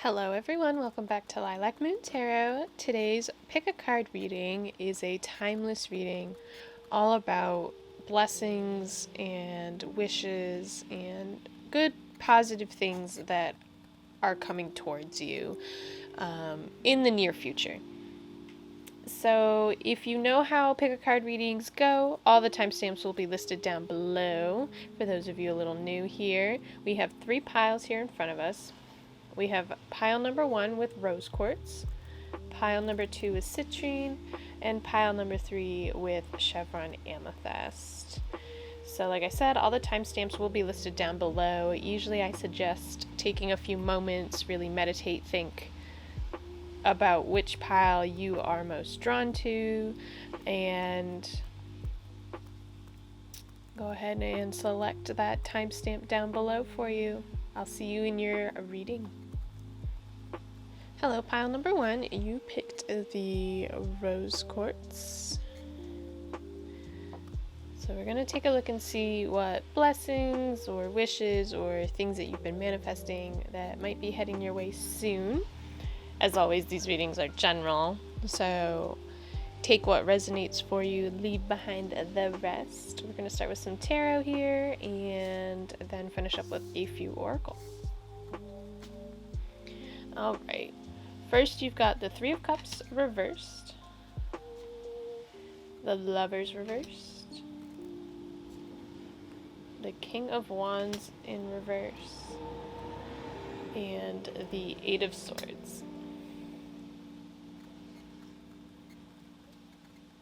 Hello everyone, welcome back to Lilac Moon Tarot. Today's pick a card reading is a timeless reading all about blessings and wishes and good positive things that are coming towards you in the near future. So if you know how pick a card readings go, all the timestamps will be listed down below. For those of you a little new here, we have 3 piles here in front of us. We have pile number 1 with rose quartz, pile number 2 with citrine, and pile number 3 with Chevron amethyst. So like I said, all the timestamps will be listed down below. Usually I suggest taking a few moments, really meditate, think about which pile you are most drawn to, and go ahead and select that timestamp down below for you. I'll see you in your reading. Hello, pile number 1. You picked the rose quartz. So we're going to take a look and see what blessings or wishes or things that you've been manifesting that might be heading your way soon. As always, these readings are general, so take what resonates for you, leave behind the rest. We're going to start with some tarot here and then finish up with a few oracle. Alright, first you've got the 3 of Cups reversed, the Lovers reversed, the King of Wands in reverse, and the 8 of Swords.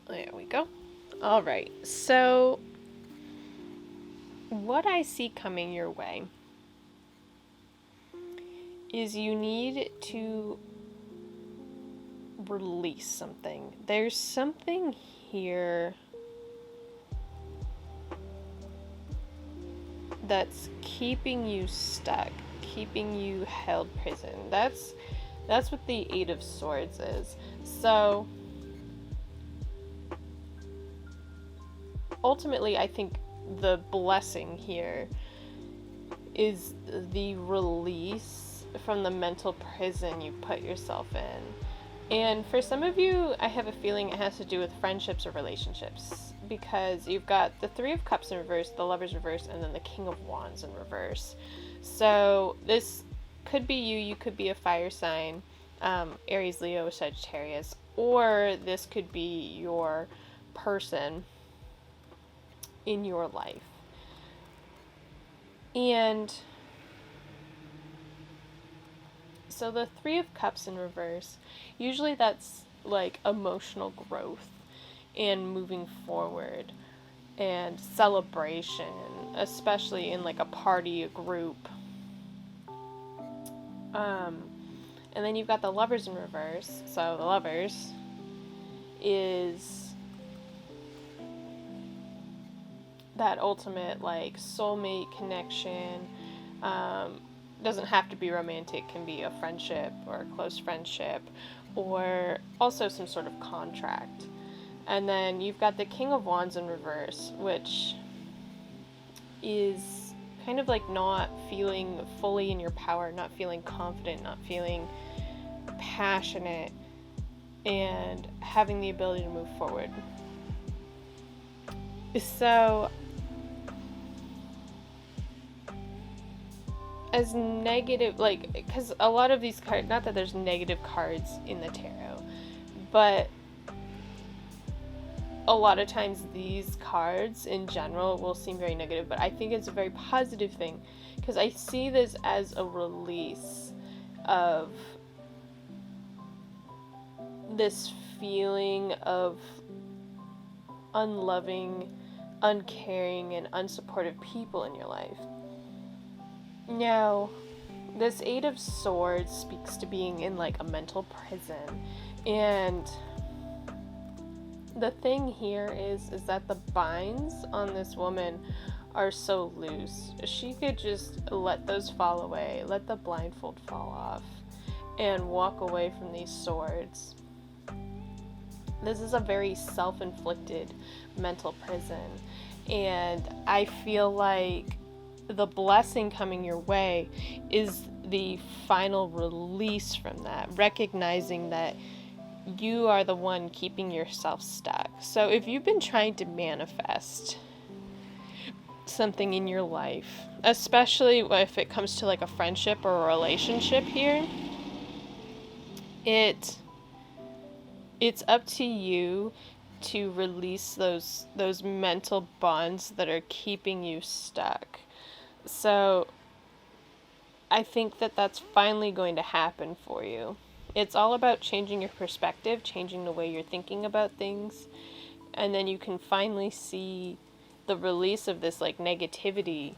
There we go. Alright, so what I see coming your way is you need to release something. There's something here that's keeping you stuck, keeping you held prison. That's what the 8 of Swords is. So ultimately, I think the blessing here is the release from the mental prison you put yourself in. And for some of you, I have a feeling it has to do with friendships or relationships, because you've got the 3 of Cups in reverse, the Lovers reverse, and then the King of Wands in reverse. So this could be you could be a fire sign, Aries, Leo, Sagittarius, or this could be your person in your life. And so the 3 of Cups in reverse, usually that's like emotional growth and moving forward and celebration, especially in like a party, a group. And then you've got the Lovers in reverse. So the Lovers is that ultimate like soulmate connection. Doesn't have to be romantic, can be a friendship or a close friendship, or also some sort of contract. And then you've got the King of Wands in reverse, which is kind of like not feeling fully in your power, not feeling confident, not feeling passionate, and having the ability to move forward. So as negative, like, because a lot of these cards, not that there's negative cards in the tarot, but a lot of times these cards in general will seem very negative, but I think it's a very positive thing, because I see this as a release of this feeling of unloving, uncaring, and unsupportive people in your life. Now, this 8 of Swords speaks to being in like a mental prison, and the thing here is that the binds on this woman are so loose. She could just let those fall away, let the blindfold fall off, and walk away from these swords. This is a very self-inflicted mental prison, and I feel like the blessing coming your way is the final release from that, recognizing that you are the one keeping yourself stuck. So if you've been trying to manifest something in your life, especially if it comes to like a friendship or a relationship here, it's up to you to release those mental bonds that are keeping you stuck. So I think that that's finally going to happen for you. It's all about changing your perspective, changing the way you're thinking about things, and then you can finally see the release of this like negativity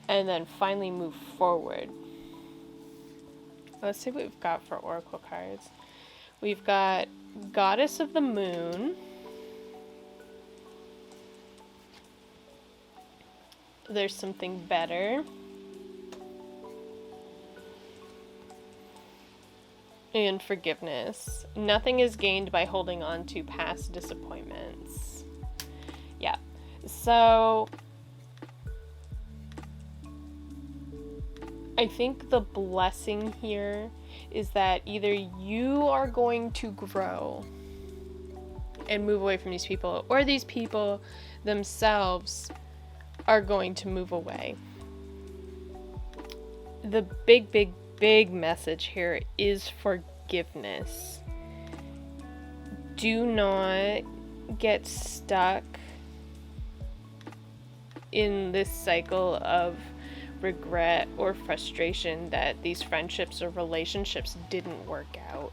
and then finally move forward. Let's see what we've got for oracle cards. We've got Goddess of the Moon. There's something better. And forgiveness. Nothing is gained by holding on to past disappointments. Yeah. So I think the blessing here is that either you are going to grow and move away from these people, or these people themselves are going to move away. The big message here is forgiveness. Do not get stuck in this cycle of regret or frustration that these friendships or relationships didn't work out.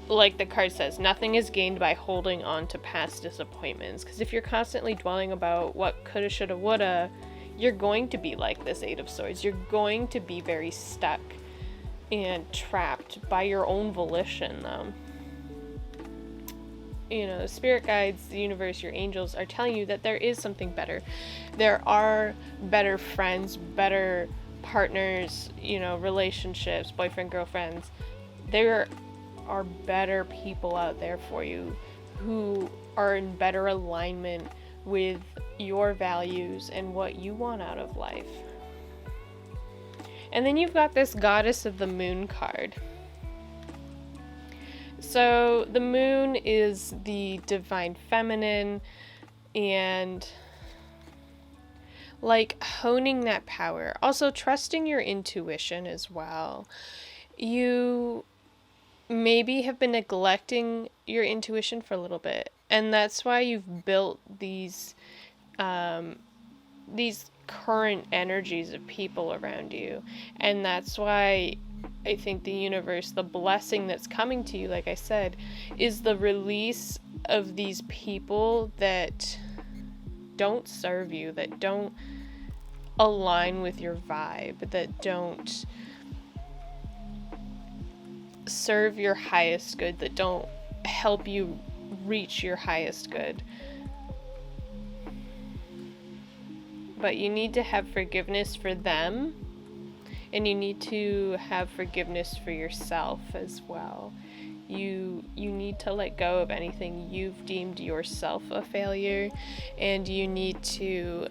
Like the card says, nothing is gained by holding on to past disappointments. Because if you're constantly dwelling about what coulda, shoulda, woulda, you're going to be like this Eight of Swords. You're going to be very stuck and trapped by your own volition, though. You know, the spirit guides, the universe, your angels are telling you that there is something better. There are better friends, better partners, you know, relationships, boyfriend, girlfriends. There are better people out there for you who are in better alignment with your values and what you want out of life. And then you've got this Goddess of the Moon card. So the moon is the divine feminine and like honing that power. Also trusting your intuition as well. You maybe have been neglecting your intuition for a little bit, and that's why you've built these current energies of people around you. And that's why I think the universe, the blessing that's coming to you, like I said, is the release of these people that don't serve you, that don't align with your vibe, that don't serve your highest good, that don't help you reach your highest good. But you need to have forgiveness for them, and you need to have forgiveness for yourself as well. You need to let go of anything you've deemed yourself a failure, and you need to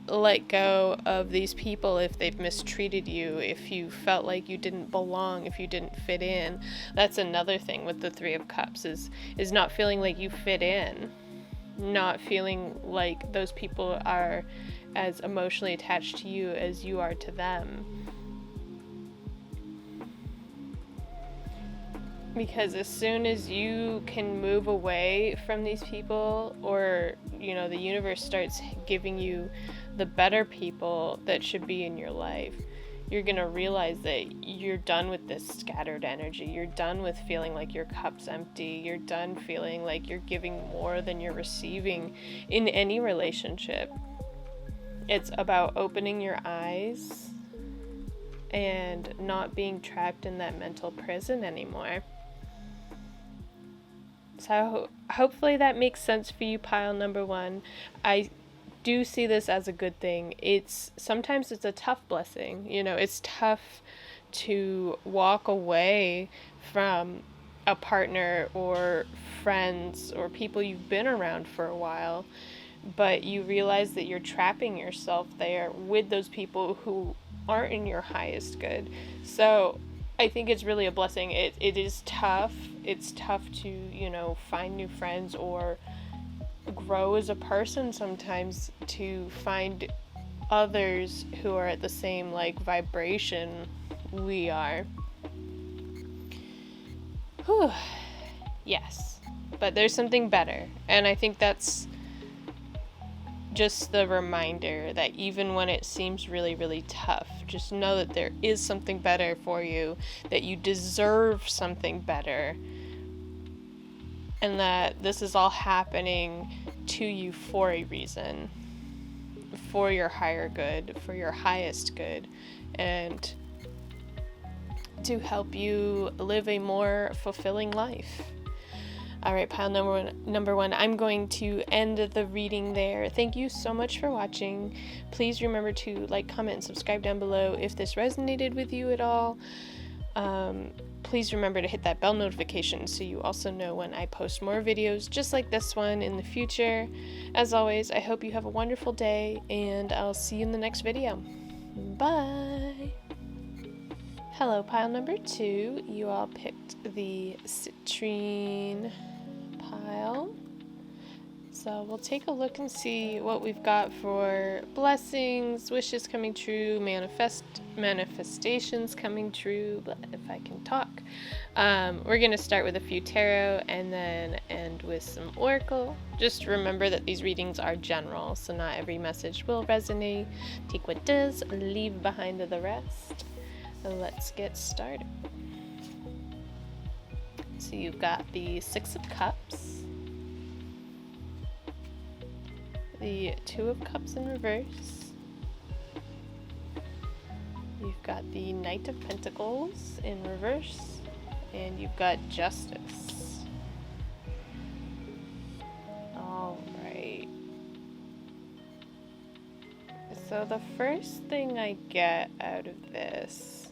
let go of these people if they've mistreated you, if you felt like you didn't belong, if you didn't fit in. That's another thing with the Three of Cups is not feeling like you fit in, not feeling like those people are as emotionally attached to you as you are to them. Because as soon as you can move away from these people, or, you know, the universe starts giving you the better people that should be in your life, you're going to realize that you're done with this scattered energy. You're done with feeling like your cup's empty. You're done feeling like you're giving more than you're receiving in any relationship. It's about opening your eyes and not being trapped in that mental prison anymore. So hopefully that makes sense for you, pile number one. I do see this as a good thing. Sometimes it's a tough blessing. You know, it's tough to walk away from a partner or friends or people you've been around for a while, but you realize that you're trapping yourself there with those people who aren't in your highest good. So I think it's really a blessing. It is tough. It's tough to, you know, find new friends or grow as a person sometimes, to find others who are at the same, like, vibration we are. Whew. Yes. But there's something better. And I think that's just the reminder that even when it seems really, really tough, just know that there is something better for you, that you deserve something better, and that this is all happening to you for a reason, for your higher good, for your highest good, and to help you live a more fulfilling life. Alright, pile number one, I'm going to end the reading there. Thank you so much for watching. Please remember to like, comment, and subscribe down below if this resonated with you at all. Please remember to hit that bell notification so you also know when I post more videos just like this one in the future. As always, I hope you have a wonderful day, and I'll see you in the next video. Bye! Hello, pile number 2. You all picked the Citrine pile. So we'll take a look and see what we've got for blessings, wishes coming true, manifestations coming true, but if I can talk. We're going to start with a few tarot and then end with some oracle. Just remember that these readings are general, so not every message will resonate. Take what does, leave behind the rest. Let's get started. So you've got the Six of Cups, the Two of Cups in reverse, you've got the Knight of Pentacles in reverse, and you've got Justice. Alright. So the first thing I get out of this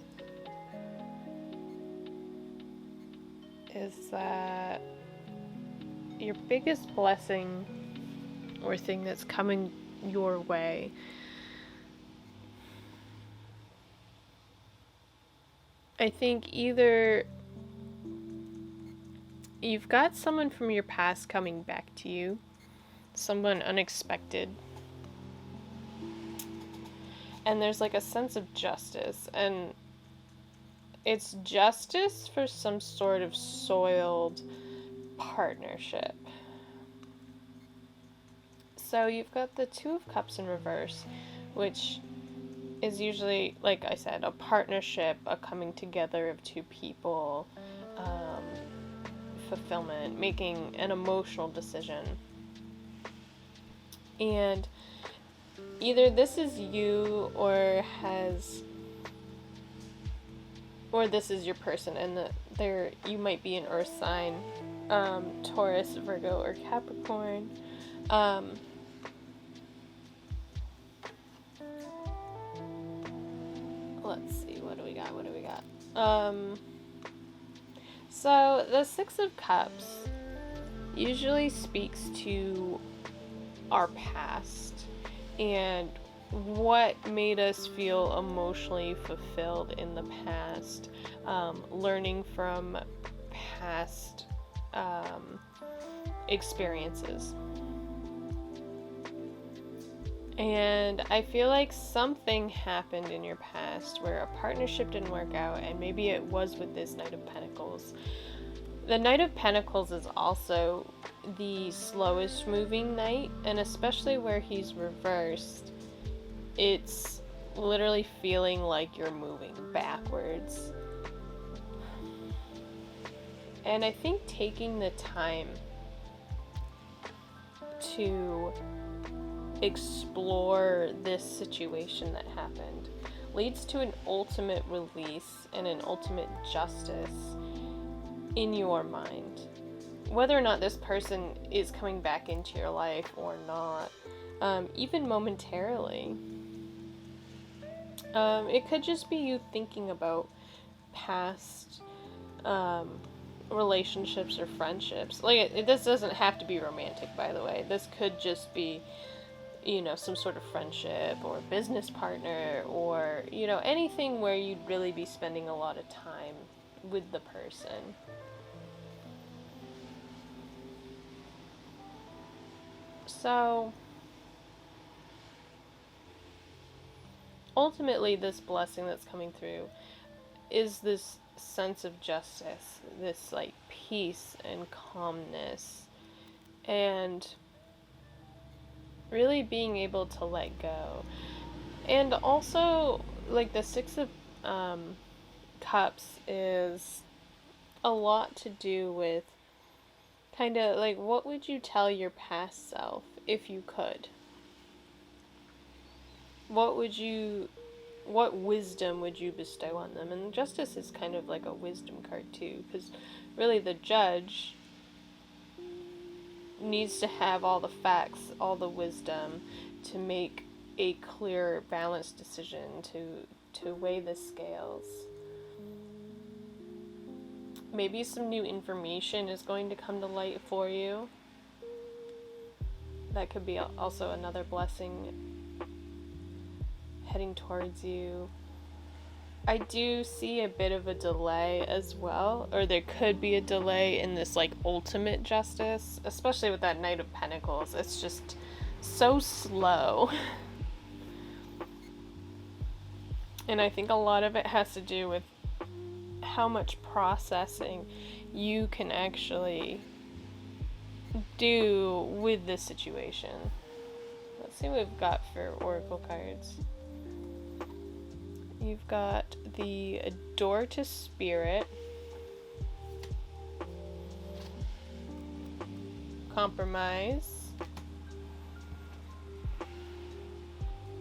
is that your biggest blessing or thing that's coming your way I think either you've got someone from your past coming back to you, someone unexpected, and there's like a sense of justice, and it's justice for some sort of soiled partnership. So you've got the Two of Cups in reverse, which is usually, like I said, a partnership, a coming together of two people, fulfillment, making an emotional decision. And either this is you or this is your person, and you might be an earth sign, Taurus, Virgo, or Capricorn. Let's see, what do we got? So the Six of Cups usually speaks to our past and what made us feel emotionally fulfilled in the past, learning from past experiences. And I feel like something happened in your past where a partnership didn't work out, and maybe it was with this Knight of Pentacles. The Knight of Pentacles is also the slowest moving knight, and especially where he's reversed, it's literally feeling like you're moving backwards. And I think taking the time to explore this situation that happened leads to an ultimate release and an ultimate justice in your mind. Whether or not this person is coming back into your life or not, even momentarily. It could just be you thinking about past relationships or friendships. Like, this doesn't have to be romantic, by the way. This could just be some sort of friendship or business partner, or, anything where you'd really be spending a lot of time with the person. So, ultimately, this blessing that's coming through is this sense of justice, this like peace and calmness, and really being able to let go. And also, like, the Six of Cups is a lot to do with kind of like, what would you tell your past self if you could? What wisdom would you bestow on them? And Justice is kind of like a wisdom card too, because really the judge needs to have all the facts, all the wisdom to make a clear, balanced decision, to weigh the scales. Maybe some new information is going to come to light for you. That could be also another blessing heading towards you. I do see a bit of a delay as well, or there could be a delay in this like ultimate justice, especially with that Knight of Pentacles. It's just so slow. And I think a lot of it has to do with how much processing you can actually do with this situation. Let's see what we've got for Oracle cards. You've got the Door to Spirit, Compromise,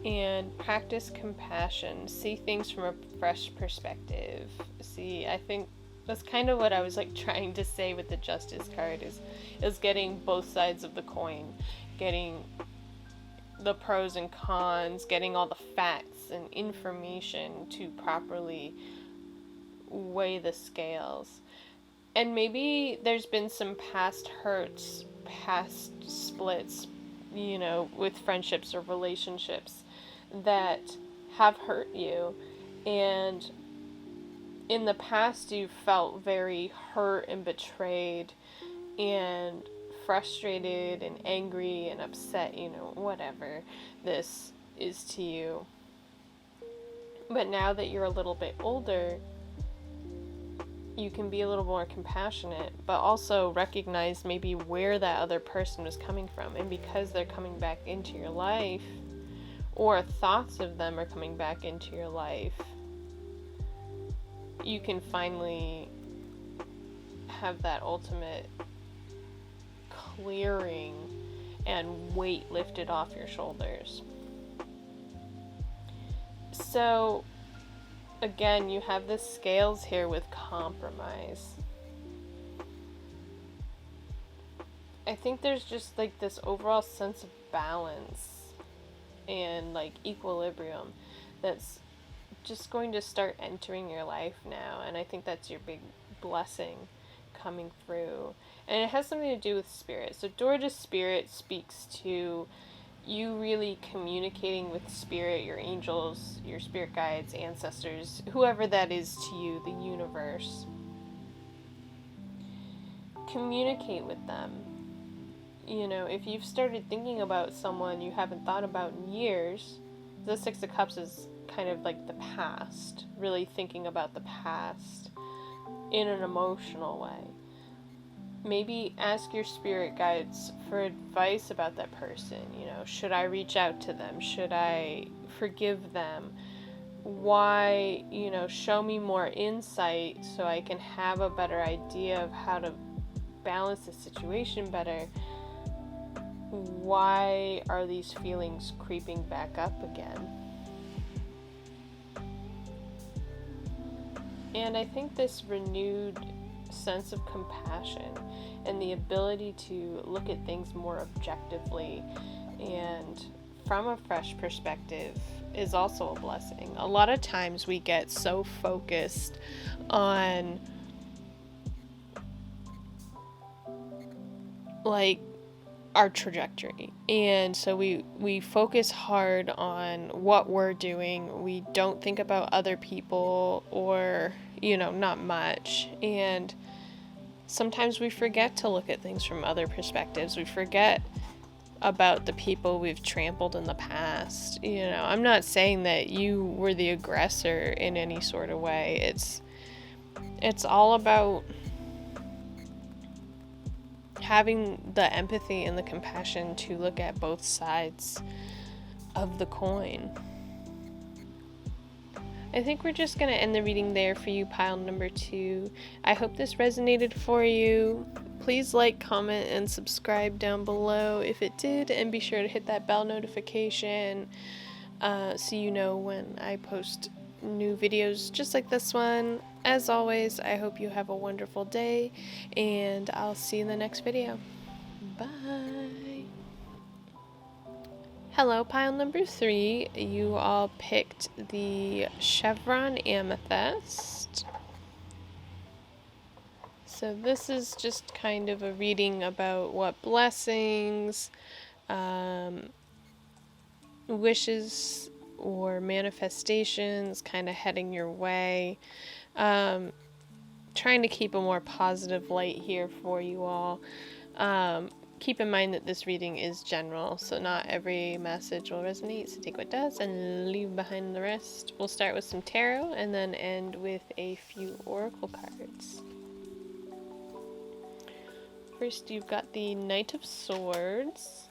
and Practice Compassion. See things from a fresh perspective. See, I think that's kind of what I was like trying to say with the Justice card, is getting both sides of the coin, getting the pros and cons, getting all the facts and information to properly weigh the scales. And maybe there's been some past hurts, past splits, with friendships or relationships that have hurt you, and in the past you felt very hurt and betrayed and frustrated and angry and upset, whatever this is to you. But now that you're a little bit older, you can be a little more compassionate, but also recognize maybe where that other person was coming from. And because they're coming back into your life, or thoughts of them are coming back into your life, you can finally have that ultimate clearing and weight lifted off your shoulders. So again, you have the scales here with compromise. I think there's just like this overall sense of balance and like equilibrium that's just going to start entering your life now, and I think that's your big blessing coming through. And it has something to do with spirit. So Door to Spirit speaks to you really communicating with spirit, your angels, your spirit guides, ancestors, whoever that is to you, the universe. Communicate with them. If you've started thinking about someone you haven't thought about in years, the Six of Cups is kind of like the past, really thinking about the past in an emotional way. Maybe ask your spirit guides for advice about that person. Should I reach out to them? Should I forgive them? Why, show me more insight so I can have a better idea of how to balance the situation better. Why are these feelings creeping back up again? And I think this renewed sense of compassion and the ability to look at things more objectively and from a fresh perspective is also a blessing. A lot of times we get so focused on like our trajectory. And so we focus hard on what we're doing. We don't think about other people, or, not much. And sometimes we forget to look at things from other perspectives. We forget about the people we've trampled in the past. I'm not saying that you were the aggressor in any sort of way. It's all about having the empathy and the compassion to look at both sides of the coin. I think we're just going to end the reading there for you, pile number 2. I hope this resonated for you. Please like, comment, and subscribe down below if it did, and be sure to hit that bell notification so you know when I post new videos just like this one. As always, I hope you have a wonderful day, and I'll see you in the next video. Bye! Hello, pile number 3. You all picked the Chevron Amethyst. So this is just kind of a reading about what blessings, wishes, or manifestations kind of heading your way. Trying to keep a more positive light here for you all. Keep in mind that this reading is general, so not every message will resonate, so take what does and leave behind the rest. We'll start with some tarot and then end with a few oracle cards. First, you've got the Knight of Swords.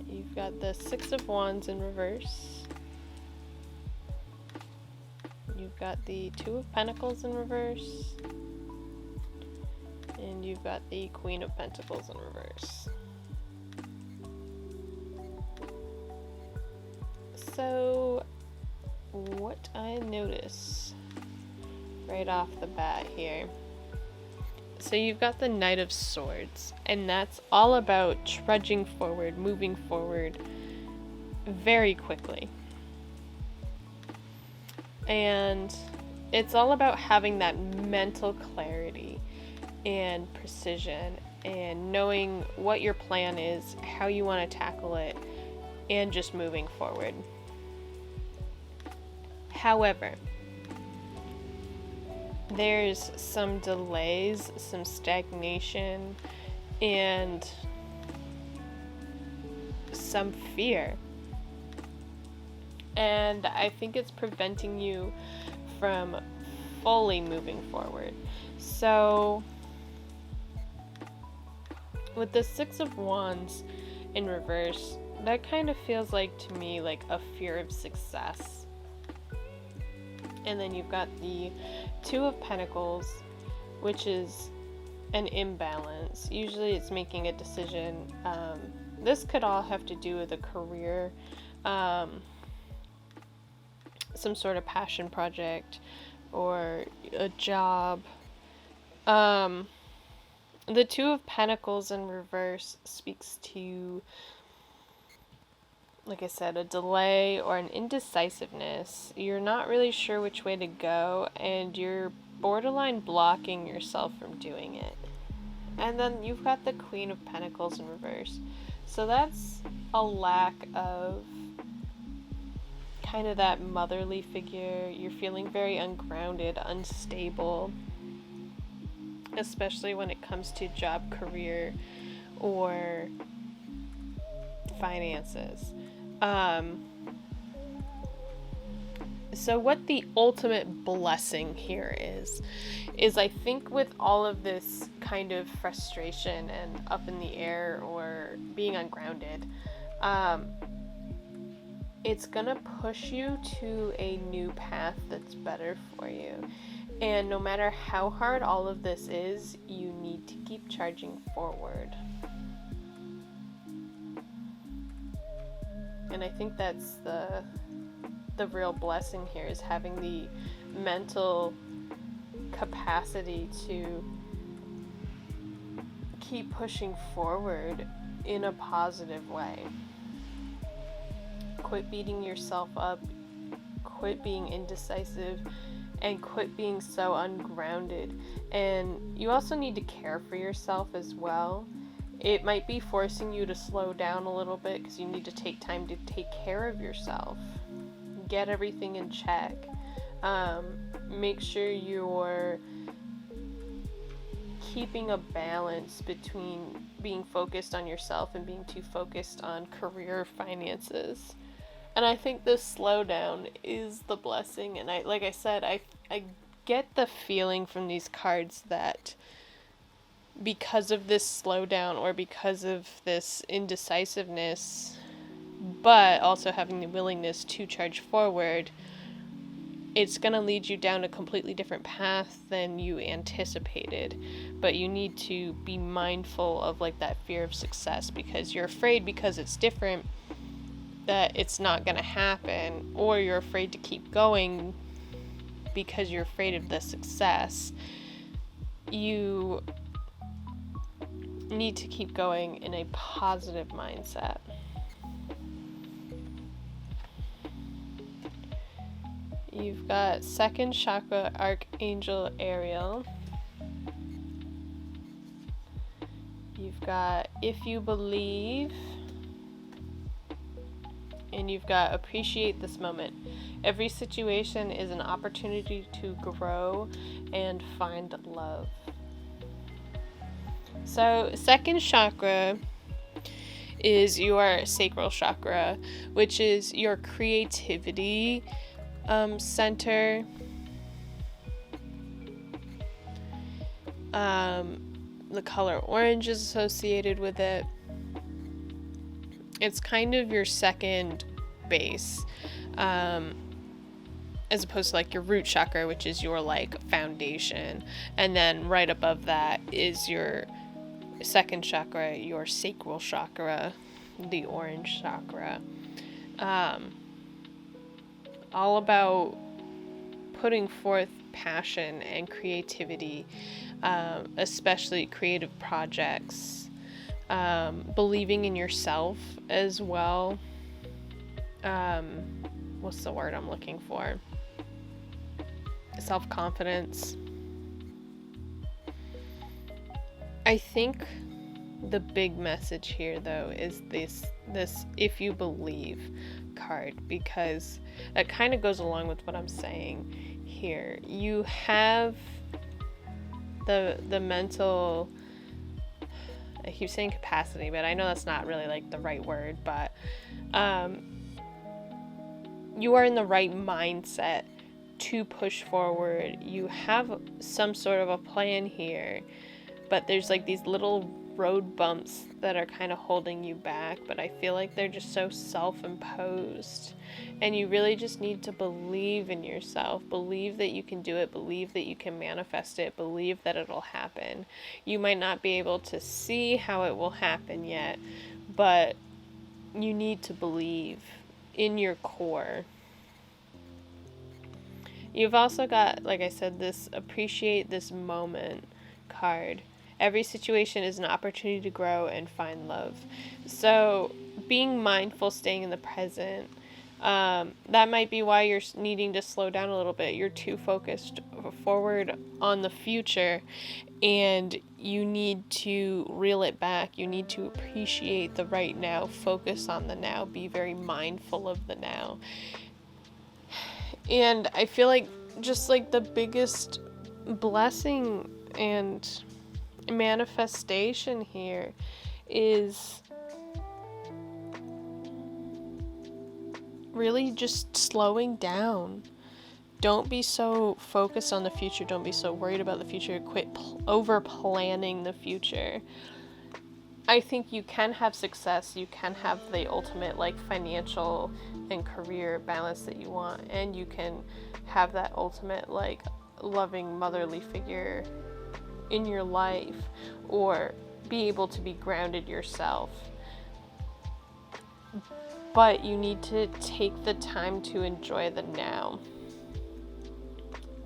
You've got the Six of Wands in reverse. You've got the Two of Pentacles in reverse. And you've got the Queen of Pentacles in reverse. So, what I notice right off the bat here. So you've got the Knight of Swords, and that's all about trudging forward, moving forward very quickly. And it's all about having that mental clarity and precision and knowing what your plan is, how you want to tackle it, and just moving forward. However, there's some delays, some stagnation, and some fear. And I think it's preventing you from fully moving forward. So, with the Six of Wands in reverse, that kind of feels like to me like a fear of success. And then you've got the Two of Pentacles, which is an imbalance. Usually it's making a decision. This could all have to do with a career, some sort of passion project, or a job. The Two of Pentacles in reverse speaks to, like I said, a delay or an indecisiveness. You're not really sure which way to go, and you're borderline blocking yourself from doing it. And then you've got the Queen of Pentacles in reverse. So that's a lack of kind of that motherly figure. You're feeling very ungrounded, unstable, especially when it comes to job, career, or finances. So what the ultimate blessing here is I think with all of this kind of frustration and up in the air or being ungrounded, it's gonna push you to a new path that's better for you. And no matter how hard all of this is, you need to keep charging forward. And I think that's the real blessing here, is having the mental capacity to keep pushing forward in a positive way. Quit beating yourself up, quit being indecisive, and quit being so ungrounded. And you also need to care for yourself as well. It might be forcing you to slow down a little bit because you need to take time to take care of yourself. Get everything in check. Make sure you're keeping a balance between being focused on yourself and being too focused on career finances. And I think this slowdown is the blessing. And like I said, I get the feeling from these cards that because of this slowdown or because of this indecisiveness, but also having the willingness to charge forward, it's going to lead you down a completely different path than you anticipated. But you need to be mindful of like that fear of success, because you're afraid because it's different that it's not going to happen, or you're afraid to keep going because you're afraid of the success. You need to keep going in a positive mindset. You've got second chakra Archangel Ariel. You've got If You Believe. And you've got Appreciate This Moment. Every situation is an opportunity to grow and find love. So, second chakra is your sacral chakra, which is your creativity center. The color orange is associated with it. It's kind of your second base, as opposed to like your root chakra, which is your like foundation. And then right above that is your second chakra, your sacral chakra, the orange chakra. All about putting forth passion and creativity, especially creative projects. Believing in yourself as well. What's the word I'm looking for? Self-confidence. I think the big message here, though, is this If You Believe card, because that kind of goes along with what I'm saying here. You have the mental, I keep saying capacity, but I know that's not really like the right word, but you are in the right mindset to push forward. You have some sort of a plan here, but there's like these little road bumps that are kind of holding you back, but I feel like they're just so self-imposed, and you really just need to believe in yourself. Believe that you can do it. Believe that you can manifest it. Believe that it'll happen. You might not be able to see how it will happen yet, but you need to believe in your core. You've also got, like I said, this Appreciate This Moment card. Every situation is an opportunity to grow and find love. So being mindful, staying in the present, that might be why you're needing to slow down a little bit. You're too focused forward on the future, and you need to reel it back. You need to appreciate the right now, focus on the now, be very mindful of the now. And I feel like just like the biggest blessing and manifestation here is really just slowing down. Don't be so focused on the future. Don't be so worried about the future. Quit over planning the future. I think you can have success. You can have the ultimate like financial and career balance that you want, and you can have that ultimate like loving motherly figure in your life, or be able to be grounded yourself. But you need to take the time to enjoy the now.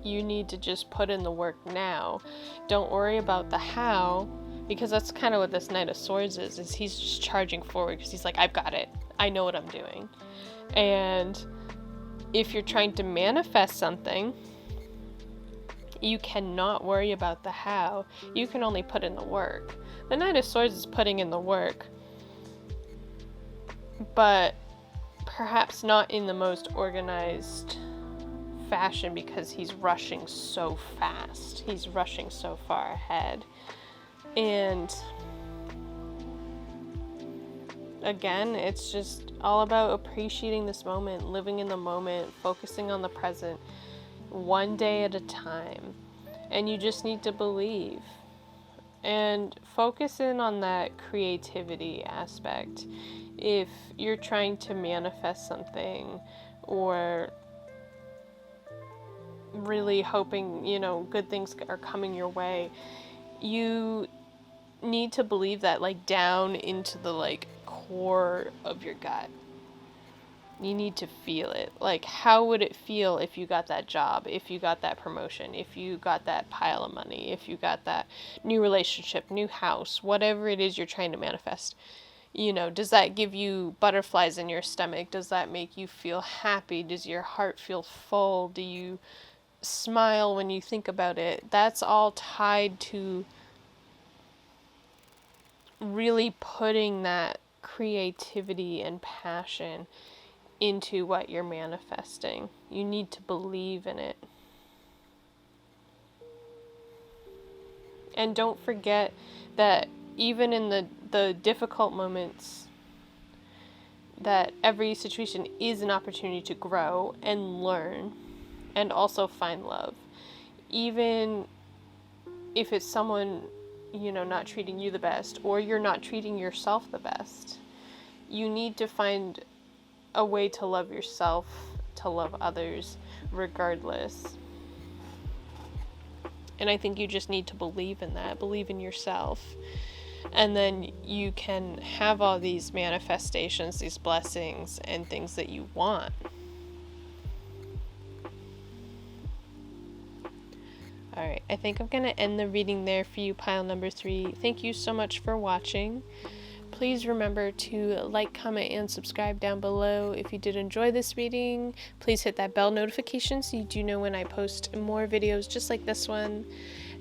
You need to just put in the work now. Don't worry about the how, because that's kind of what this Knight of Swords is he's just charging forward because he's like, I've got it. I know what I'm doing. And if you're trying to manifest something, you cannot worry about the how. You can only put in the work. The Knight of Swords is putting in the work, but perhaps not in the most organized fashion because he's rushing so fast. He's rushing so far ahead. And again, it's just all about appreciating this moment, living in the moment, focusing on the present, one day at a time. And you just need to believe and focus in on that creativity aspect. If you're trying to manifest something or really hoping, good things are coming your way, you need to believe that, like, down into the core of your gut. You need to feel it. Like, how would it feel if you got that job, if you got that promotion, if you got that pile of money, if you got that new relationship, new house, whatever it is you're trying to manifest? Does that give you butterflies in your stomach? Does that make you feel happy? Does your heart feel full? Do you smile when you think about it? That's all tied to really putting that creativity and passion into what you're manifesting. You need to believe in it. And don't forget that even in the difficult moments, that every situation is an opportunity to grow and learn and also find love. Even if it's someone, not treating you the best, or you're not treating yourself the best, you need to find a way to love yourself, to love others, regardless. And I think you just need to believe in that, believe in yourself. And then you can have all these manifestations, these blessings, and things that you want. Alright, I think I'm going to end the reading there for you, pile number 3. Thank you so much for watching. Please remember to like, comment, and subscribe down below. If you did enjoy this reading, please hit that bell notification so you do know when I post more videos just like this one.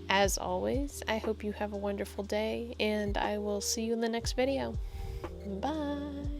As always, I hope you have a wonderful day, and I will see you in the next video. Bye!